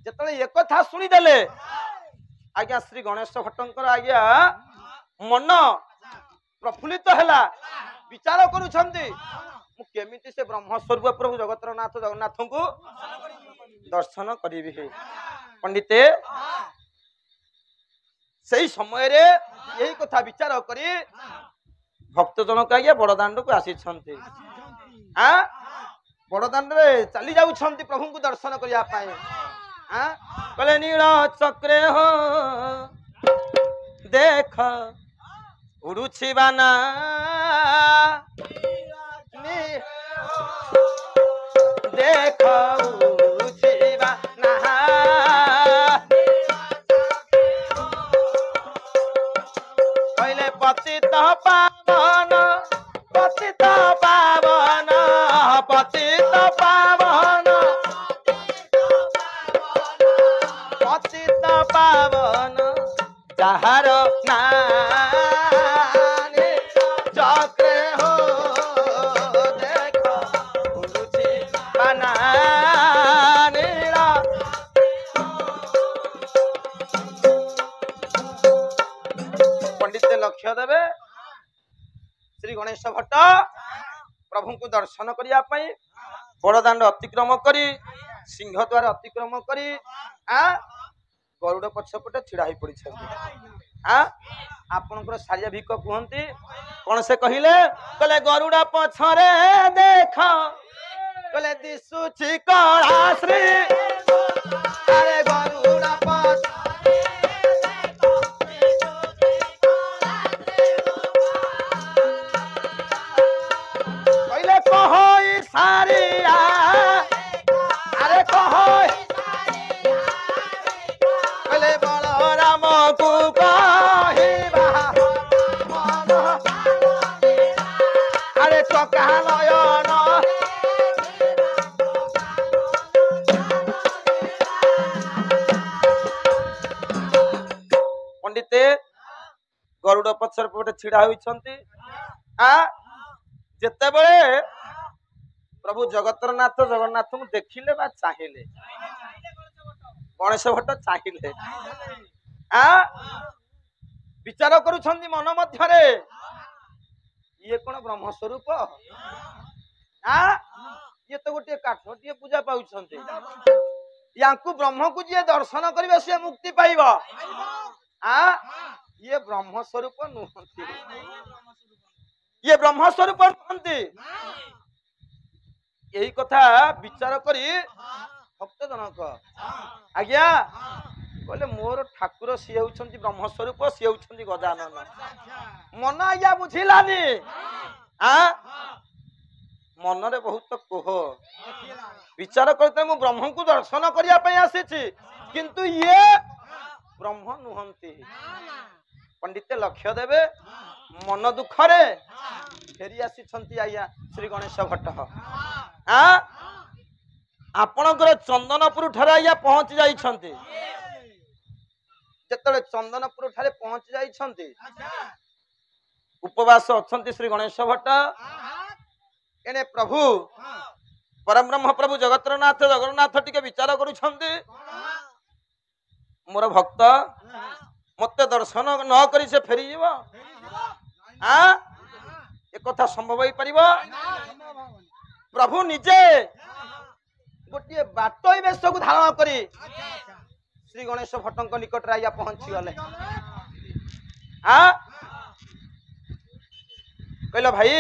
ଯେତେବେଳେ ଏକଥା ଶୁଣିଦେଲେ ଆଜ୍ଞା ଶ୍ରୀ ଗଣେଶ ଭଟ୍ଟଙ୍କର ଆଜ୍ଞା ମନ ପ୍ରଫୁଲ୍ଲିତ ହେଲା ବିଚାର କରୁଛନ୍ତି ମୁଁ କେମିତି ସେ ବ୍ରହ୍ମସ୍ୱରୂପ ପ୍ରଭୁ ଜଗତର ନାଥ ଜଗନ୍ନାଥଙ୍କୁ ଦର୍ଶନ କରିବି ପଣ୍ଡିତେ ସେଇ ସମୟରେ ଏହି କଥା ବିଚାର କରି ଭକ୍ତ ଜଣକ ଆଜ୍ଞା ବଡଦାଣ୍ଡକୁ ଆସିଛନ୍ତି ବଡଦାଣ୍ଡରେ ଚାଲି ଯାଉଛନ୍ତି ପ୍ରଭୁଙ୍କୁ ଦର୍ଶନ କରିବା ପାଇଁ କହିଲେ ନୀଳ ଚକ୍ରେ ହୋ ଦେଖ ଉଡୁଛି ବାନା ଦେଖ ଉଡୁଛି ବାନା କହିଲେ ପତିତ ପାବନ ପତିତ ପାବନ ପତିତ ପାବନ ପତିତ ପାବନ ଯାହାର ନାଁ ଚକ୍ରେ ହୋ ଦେଖ ଉଡୁଛି ବାନା ନୀଳ ପଣ୍ଡିତ ଲକ୍ଷ୍ୟ ଦେବେ ଶ୍ରୀ ଗଣେଶ ଭଟ୍ଟ ପ୍ରଭୁଙ୍କୁ ଦର୍ଶନ କରିବା ପାଇଁ ବଡଦାଣ୍ଡ ଅତିକ୍ରମ କରି ସିଂହ ଦ୍ୱାର ଅତିକ୍ରମ କରି ଗରୁଡ ପଛପଟେ ଛିଡା ହେଇ ପଡିଛନ୍ତି ଆପଣଙ୍କର ସାରିଆ ଭିକ କୁହନ୍ତି କଣ ସେ କହିଲେ ଗରୁଡ ପଛରେ ଦେଖ କହିଲେ କହିଲେ ଦିଶୁଛି କଳା ଶ୍ରୀ ଆରେ ଗରୁଡ଼ ପଛ କହିଲେ କହଇ ସାରିଆ ଆରେ କହଇ କହିଲେ ବଳରାମକୁ କହିବା ଆରେ ଚକା ନୟନ ପଣ୍ଡିତେ ଗରୁଡ଼ ପଛର ପଟେ ଛିଡା ହୋଇଛନ୍ତି। ଯେତେବେଳେ ପ୍ରଭୁ ଜଗତରନାଥ ଜଗନ୍ନାଥଙ୍କୁ ଦେଖିଲେ ବା ଚାହିଁଲେ, ଗଣେଶ ଭଟ୍ଟ ଚାହିଁଲେ, ବିଚାର କରୁଛନ୍ତି ମନ ମଧ୍ୟରେ, ଇଏ କଣ ବ୍ରହ୍ମ ସ୍ୱରୂପ? ଇଏ ତ ଗୋଟିଏ କାଠଟିଏ ପୂଜା ପାଉଛନ୍ତି, ୟାଙ୍କୁ ବ୍ରହ୍ମକୁ ଯିଏ ଦର୍ଶନ କରିବେ ସିଏ ମୁକ୍ତି ପାଇବ। ଇଏ ବ୍ରହ୍ମ ସ୍ୱରୂପ ନୁହନ୍ତି, ଇଏ ବ୍ରହ୍ମ ସ୍ୱରୂପ ନୁହନ୍ତି। ଏହି କଥା ବିଚାର କରି ଭକ୍ତ ଜଣକ ଆଜ୍ଞା କହିଲେ ମୋର ଠାକୁର ସିଏ ହେଉଛନ୍ତି ବ୍ରହ୍ମ ସ୍ୱରୂପ, ସିଏ ହେଉଛନ୍ତି ଗଜାନନ। ମନ ଆଜ୍ଞା ବୁଝିଲାନି, ମନରେ ବହୁତ କୋହ। ବିଚାର କରିତେ ମୁଁ ବ୍ରହ୍ମଙ୍କୁ ଦର୍ଶନ କରିବା ପାଇଁ ଆସିଛି, କିନ୍ତୁ ଇଏ ବ୍ରହ୍ମ ନୁହନ୍ତି। ପଣ୍ଡିତେ ଲକ୍ଷ୍ୟ ଦେବେ, ମନ ଦୁଃଖରେ ଫେରି ଆସିଛନ୍ତି ଆଜ୍ଞା ଶ୍ରୀ ଗଣେଶ ଭଟ୍ଟ। ଆପଣଙ୍କର ଚନ୍ଦନପୁର ଠାରେ ଆଜ୍ଞା ପହଞ୍ଚି ଯାଇଛନ୍ତି। ଯେତେବେଳେ ଚନ୍ଦନପୁର ଠାରେ ପହଞ୍ଚି ଯାଇଛନ୍ତି, ଉପବାସ ଅଛନ୍ତି ଶ୍ରୀ ଗଣେଶ ଭଟ୍ଟ। ଏଣେ ପ୍ରଭୁ ପରବ୍ରହ୍ମ ପ୍ରଭୁ ଜଗତରନାଥ ଜଗନ୍ନାଥ ଟିକେ ବିଚାର କରୁଛନ୍ତି, ମୋର ଭକ୍ତ ମତେ ଦର୍ଶନ ନ କରି ସେ ଫେରିଯିବ, ଏକଥା ସମ୍ଭବ ହେଇପାରିବ? ପ୍ରଭୁ ନିଜେ ଗୋଟିଏ ବାଟୋଇ ବେଶକୁ ଧାରଣ କରି ଶ୍ରୀ ଗଣେଶ ଭଟ୍ଟଙ୍କ ନିକଟରେ ଆଜ୍ଞା ପହଞ୍ଚିଗଲେ। କହିଲ ଭାଇ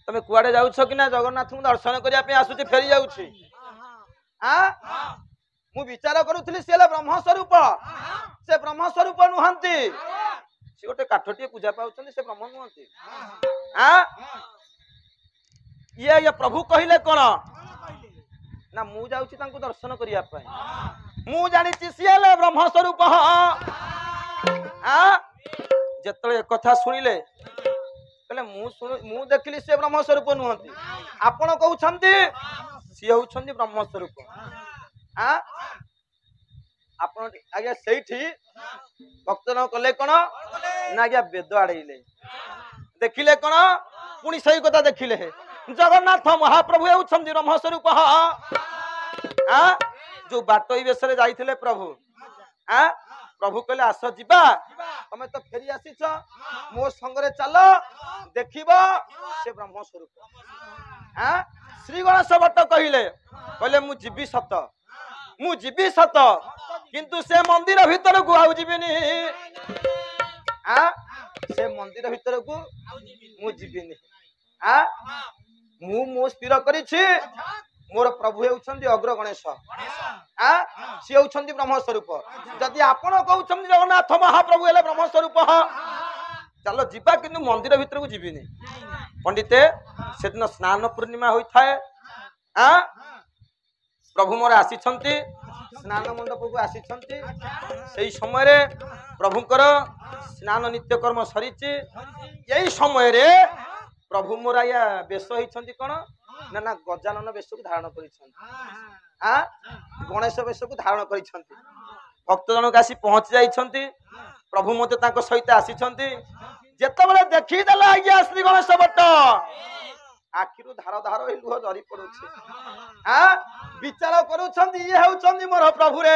ତମେ କୁଆଡେ ଯାଉଛ କି ନା? ଜଗନ୍ନାଥଙ୍କୁ ଦର୍ଶନ କରିବା ପାଇଁ ଆସୁଛି, ଫେରି ଯାଉଛି। ମୁଁ ବିଚାର କରୁଥିଲି ସେ ହେଲେ ବ୍ରହ୍ମ ସ୍ୱରୂପ, ସେ ବ୍ରହ୍ମ ସ୍ୱରୂପ ନୁହନ୍ତି। ସେ ଗୋଟେ କାଠଟିଏ ପୂଜା ପାଉଛନ୍ତି, ସେ ବ୍ରହ୍ମ ନୁହନ୍ତି। ଇଏ ଆଜ୍ଞା ପ୍ରଭୁ କହିଲେ କଣ ନା, ମୁଁ ଯାଉଛି ତାଙ୍କୁ ଦର୍ଶନ କରିବା ପାଇଁ, ମୁଁ ଜାଣିଛି ସିଏ ହେଲେ ବ୍ରହ୍ମ ସ୍ୱରୂପ। ଯେତେବେଳେ ଏକଥା ଶୁଣିଲେ କହିଲେ ମୁଁ ଦେଖିଲି ସେ ବ୍ରହ୍ମ ସ୍ୱରୂପ ନୁହନ୍ତି, ଆପଣ କହୁଛନ୍ତି ସିଏ ହଉଛନ୍ତି ବ୍ରହ୍ମ ସ୍ୱରୂପ। ଆପଣ ଆଜ୍ଞା ସେଇଠି ଭକ୍ତନ କଲେ କଣ ନା ଆଜ୍ଞା ବେଦ ଆଡେଇଲେ, ଦେଖିଲେ କଣ ପୁଣି ସେଇ କଥା ଦେଖିଲେ, ଜଗନ୍ନାଥ ମହାପ୍ରଭୁ ହେଉଛନ୍ତି ବ୍ରହ୍ମ ସ୍ୱରୂପ। ଯୋଉ ବାଟୋଇ ବେଶରେ ଯାଇଥିଲେ ପ୍ରଭୁ, ପ୍ରଭୁ କହିଲେ ଆସ ଯିବା, ତମେ ତ ଫେରି ଆସିଛ, ମୋ ସଙ୍ଗରେ ଚାଲ, ଦେଖିବ ସେ ବ୍ରହ୍ମ ସ୍ୱରୂପ। ଶ୍ରୀ ଗଣେଶ ଭଟ୍ଟ କହିଲେ ମୁଁ ଯିବି ସତ, ମୁଁ ଯିବି ସତ, କିନ୍ତୁ ସେ ମନ୍ଦିର ଭିତରକୁ ଆଉ ଯିବିନି। ସେ ମନ୍ଦିର ଭିତରକୁ ମୁଁ ଯିବିନି। ମୁଁ ସ୍ଥିର କରିଛି ମୋର ପ୍ରଭୁ ହେଉଛନ୍ତି ଅଗ୍ର ଗଣେଶ, ସିଏ ହେଉଛନ୍ତି ବ୍ରହ୍ମ ସ୍ୱରୂପ। ଯଦି ଆପଣ କହୁଛନ୍ତି ଜଗନ୍ନାଥ ମହାପ୍ରଭୁ ହେଲେ ବ୍ରହ୍ମ ସ୍ୱରୂପ, ଚାଲ ଯିବା, କିନ୍ତୁ ମନ୍ଦିର ଭିତରକୁ ଯିବିନି। ପଣ୍ଡିତେ ସେଦିନ ସ୍ନାନ ପୂର୍ଣ୍ଣିମା ହୋଇଥାଏ, ପ୍ରଭୁ ମୋର ଆସିଛନ୍ତି, ସ୍ନାନ ମଣ୍ଡପକୁ ଆସିଛନ୍ତି। ସେଇ ସମୟରେ ପ୍ରଭୁଙ୍କର ସ୍ନାନ ନିତ୍ୟକର୍ମ ସରିଛି। ଏଇ ସମୟରେ ପ୍ରଭୁ ମୋର ଆଜ୍ଞା ବେଶ ହେଇଛନ୍ତି କଣ ନା ନା ଗଜାନନ ବେଶକୁ ଧାରଣ କରିଛନ୍ତି, ଗଣେଶ ବେଶକୁ ଧାରଣ କରିଛନ୍ତି। ଭକ୍ତ ଜଣକ ଆସି ପହଞ୍ଚି ଯାଇଛନ୍ତି, ପ୍ରଭୁ ମଧ୍ୟ ତାଙ୍କ ସହିତ ଆସିଛନ୍ତି। ଯେତେବେଳେ ଦେଖିଦେଲେ ଆଜ୍ଞା ଶ୍ରୀ ଗଣେଶ ଭଟ୍ଟ, ଆଖିରୁ ଧାର ଧାର ହେଇ ଲୁହ ଝରି ପଡୁଛି। ବିଚାର କରୁଛନ୍ତି ଇଏ ହେଉଛନ୍ତି ମୋର ପ୍ରଭୁରେ।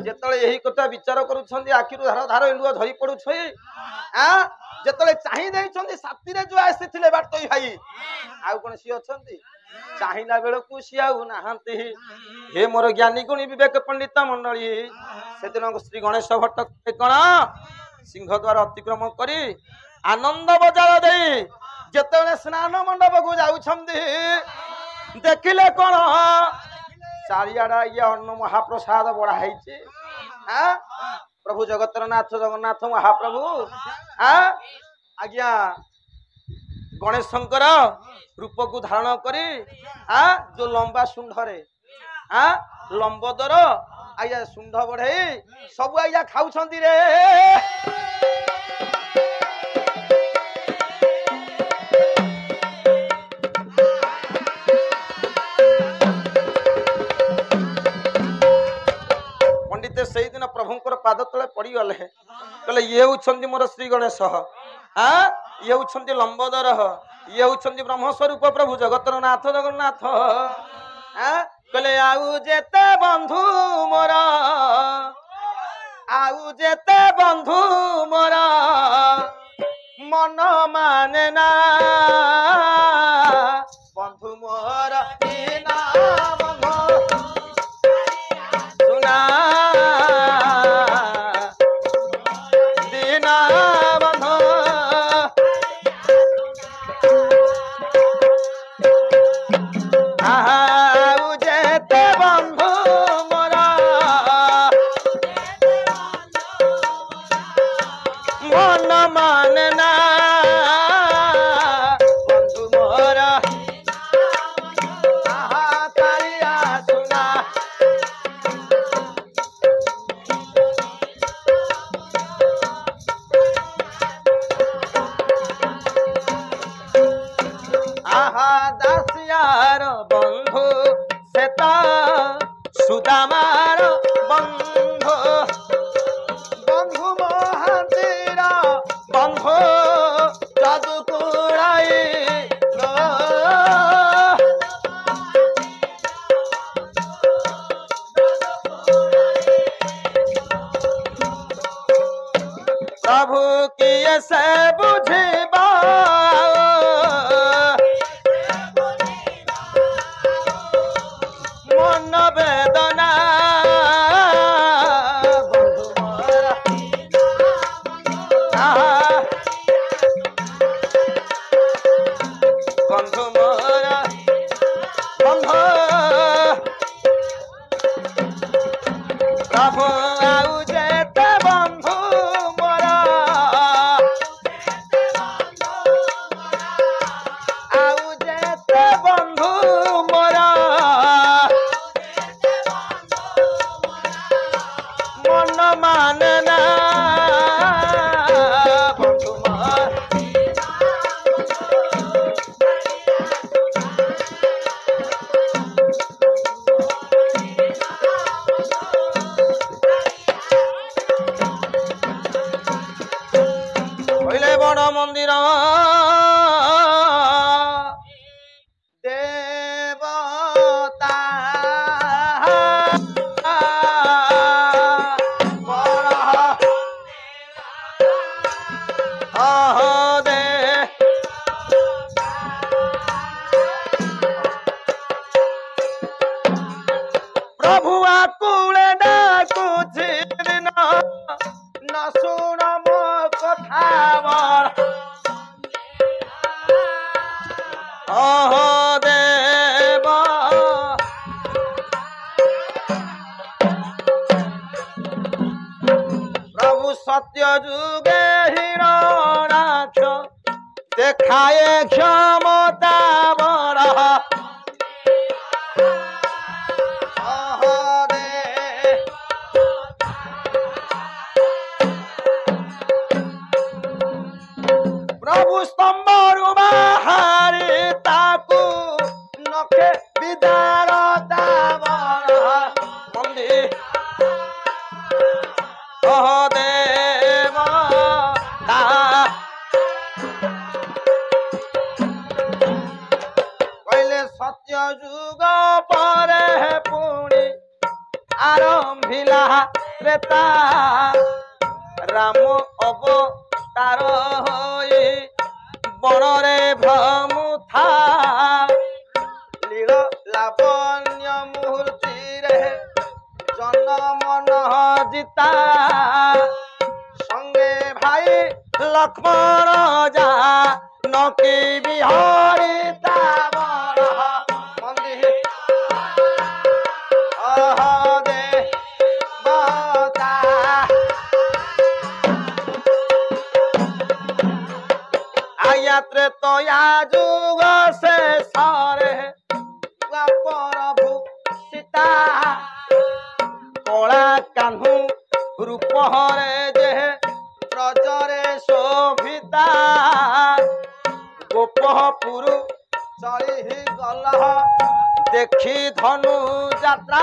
ଯେତେବେଳେ ଏହି କଥା ବିଚାର କରୁଛନ୍ତି, ଆଖିରୁ ଧାର ଧାର ଲୁହ ଝରି ପଡୁଛି। ଯେତେବେଳେ ଚାହିଁ ଦେଇଛନ୍ତି ସାଥିରେ ଯୋଉ ଆସିଥିଲେ ବାଟୋଇ ଭାଇ, ଆଉ କଣ ସିଏ ଅଛନ୍ତି? चाहिला बेलू सी आउ नाहांती हे मोर ज्ञानी गुणी विवेक पंडित मंडली से दिन श्री गणेश भट्ट कण सिंह द्वार अतिक्रम करी आनंद बजार दे जेते स्नान मंडप को जाउछंती देखिले कौन चारियाड़ा ये अन्न महाप्रसाद बढ़ाई प्रभु जगतरनाथ जगन्नाथ महाप्रभु आज्ञा गणेश शंकर रूप को धारण करी जो लंबा शुंढरे लंबोदर आज्ञा शुंढ बढ़ाई सब आज्ञा खाऊ रे से दिन प्रभुंकर पाद तले पड़ी गले कहले ये होछंती मोर श्री गणेश ये होछंती लंबोदर ये होछंती ब्रह्म स्वरूप प्रभु जगतर नाथ जगन्नाथ कहले आउ जेते बंधु मोर आउ जेते बंधु मोर मन माने ना बंधु मोर बिना बंधु सुना सुदामार बंधु बंधु महांतीर बंधु जादुकुड़ाई प्रभु किए से बुझिबा मन वेदना बंधु मोरा बंधु प्रभु आउ जेते बंधु मोरा आउ जेते बंधु मोरा मन मानना बंधु मोर पहले बड़ मंदिर देवता प्रभु आकुले डाकुछि न सुन मो कथा बर देव प्रभु सत्य जुगे हिरणाक्ष देखाए क्षमता बड़ प्रभु स्तंभ बाहरी ताकू नखे विदार मंदिर देव कहले सत्य जुग पर पुणी आरंभिला त्रेता राम अवतार होई बणरे भ्रमुथा लावण्य मूर्ति रे जन मन जिता संगे भाई लक्ष्मण जा नकी बिहारिता बड़ मंदिर दे बता आया त्रेतया जुग से सारे प्रभु सीता कला कान्हू रूप हरे जे ब्रजरे शोभिता गोपपुर चली गल देखी धनु जात्रा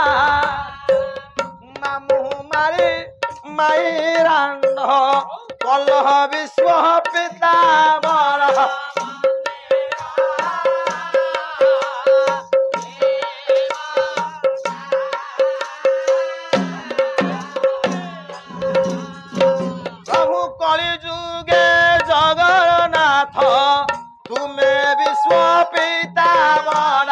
मामू मारी माई रांड कलह विश्व पिता बर प्रभु कलि जुगे जगन्नाथ तुमे विश्व पिता बर